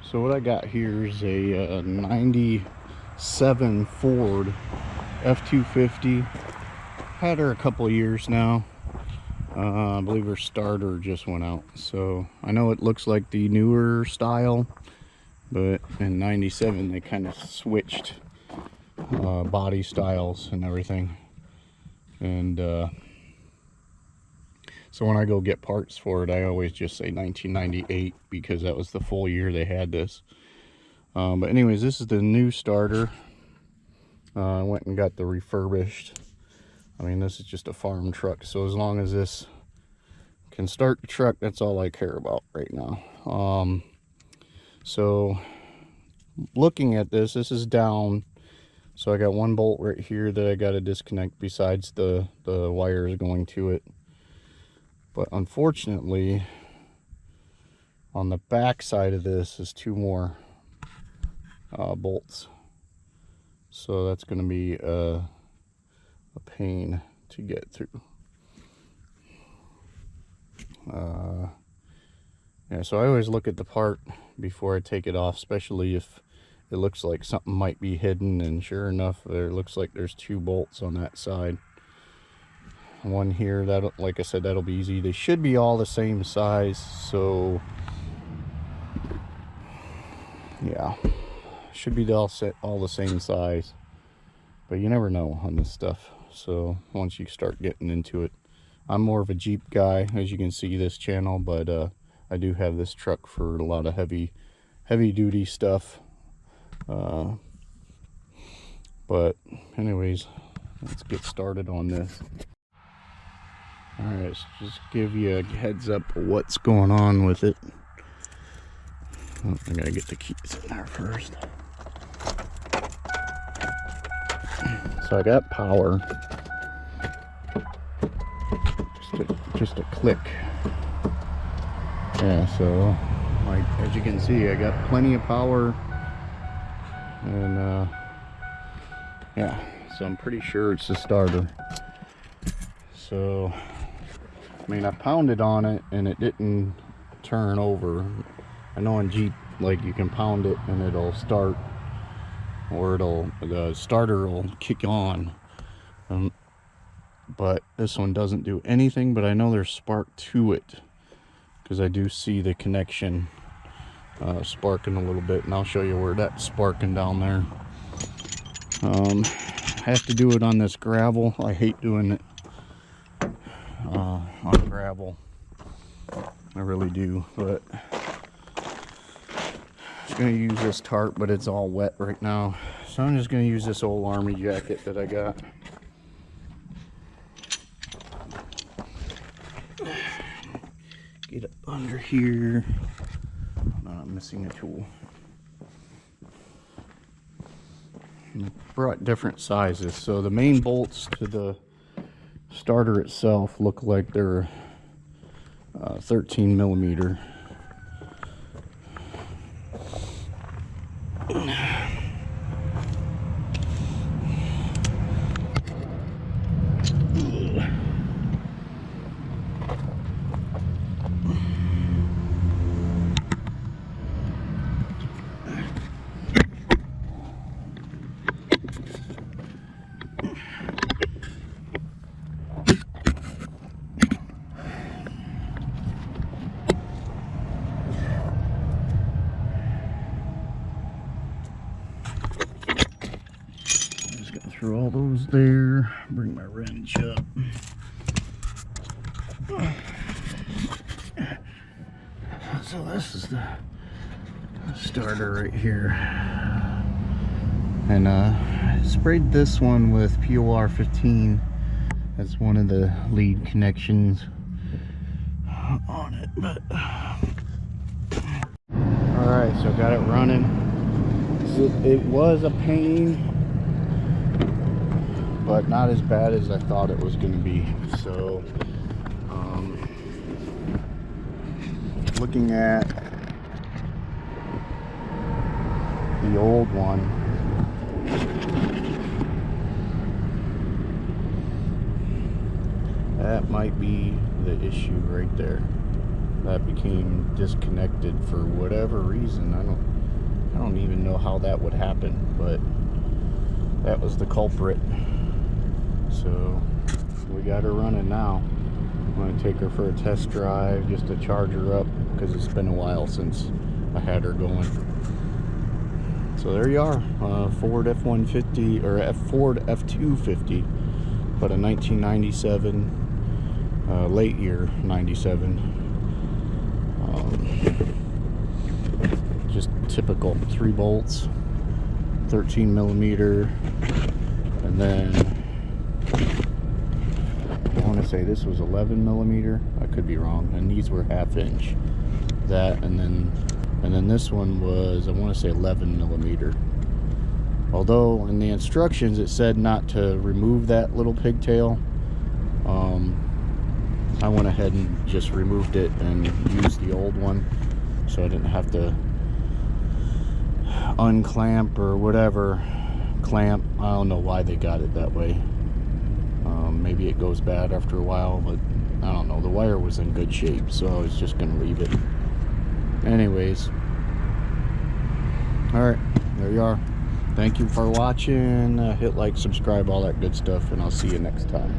So what I got here is a 97 Ford F-250. Had her a couple of years now. I believe her starter just went out. So I know it looks like the newer style, but in 97 they kind of switched body styles and everything. And so when I go get parts for it, I always just say 1998 because that was the full year they had this. But anyways, this is the new starter. I went and got the refurbished. I mean, this is just a farm truck, so as long as this can start the truck, that's all I care about right now. So looking at this is down. So I got one bolt right here that I got to disconnect besides the wires going to it. But unfortunately, on the back side of this is two more bolts. So that's going to be a pain to get through. Yeah, so I always look at the part before I take it off, especially if it looks like something might be hidden. And sure enough, there looks like there's two bolts on that side. One here, that, like I said, that'll be easy. They should be all the same size, so yeah, should be all the same size, but you never know on this stuff. So once you start getting into it, I'm more of a Jeep guy, as you can see this channel, but I do have this truck for a lot of heavy duty stuff. But anyways, let's get started on this. Alright, so just give you a heads up of what's going on with it. Oh, I gotta get the keys in there first. So I got power. Just a click. Yeah, so like as you can see, I got plenty of power, and yeah, so I'm pretty sure it's the starter. So I mean, I pounded on it and it didn't turn over. I know in Jeep, like, you can pound it and it'll start, or the starter will kick on. But this one doesn't do anything, but I know there's spark to it because I do see the connection sparking a little bit, and I'll show you where that's sparking down there. I have to do it on this gravel. I hate doing it on gravel, I really do. But I'm just gonna use this tarp, but it's all wet right now, so I'm just gonna use this old army jacket that I got. Get up under here. No, I'm missing a tool. And I brought different sizes, so the main bolts to the starter itself look like they're 13 millimeter. Through all those there, bring my wrench up. So this is the starter right here, and I sprayed this one with POR 15. That's one of the lead connections on it. But all right, so got it running. It was a pain, but not as bad as I thought it was going to be. So looking at the old one, that might be the issue right there. that became disconnected for whatever reason. I don't even know how that would happen, but that was the culprit. So we got her running now. I'm going to take her for a test drive just to charge her up, because it's been a while since I had her going. So there you are, Ford F-150 or Ford F-250, but a 1997, late year 97. Just typical 3 bolts, 13 millimeter, and then I want to say this was 11 millimeter. I could be wrong, and these were 1/2 inch. That, and then this one was, I want to say 11 millimeter. Although in the instructions it said not to remove that little pigtail. I went ahead and just removed it and used the old one, so I didn't have to unclamp or whatever. Clamp, I don't know why they got it that way. Maybe it goes bad after a while, but I don't know. The wire was in good shape, so I was just gonna leave it. Anyways, all right, there you are. Thank you for watching. Hit like, subscribe, all that good stuff, and I'll see you next time.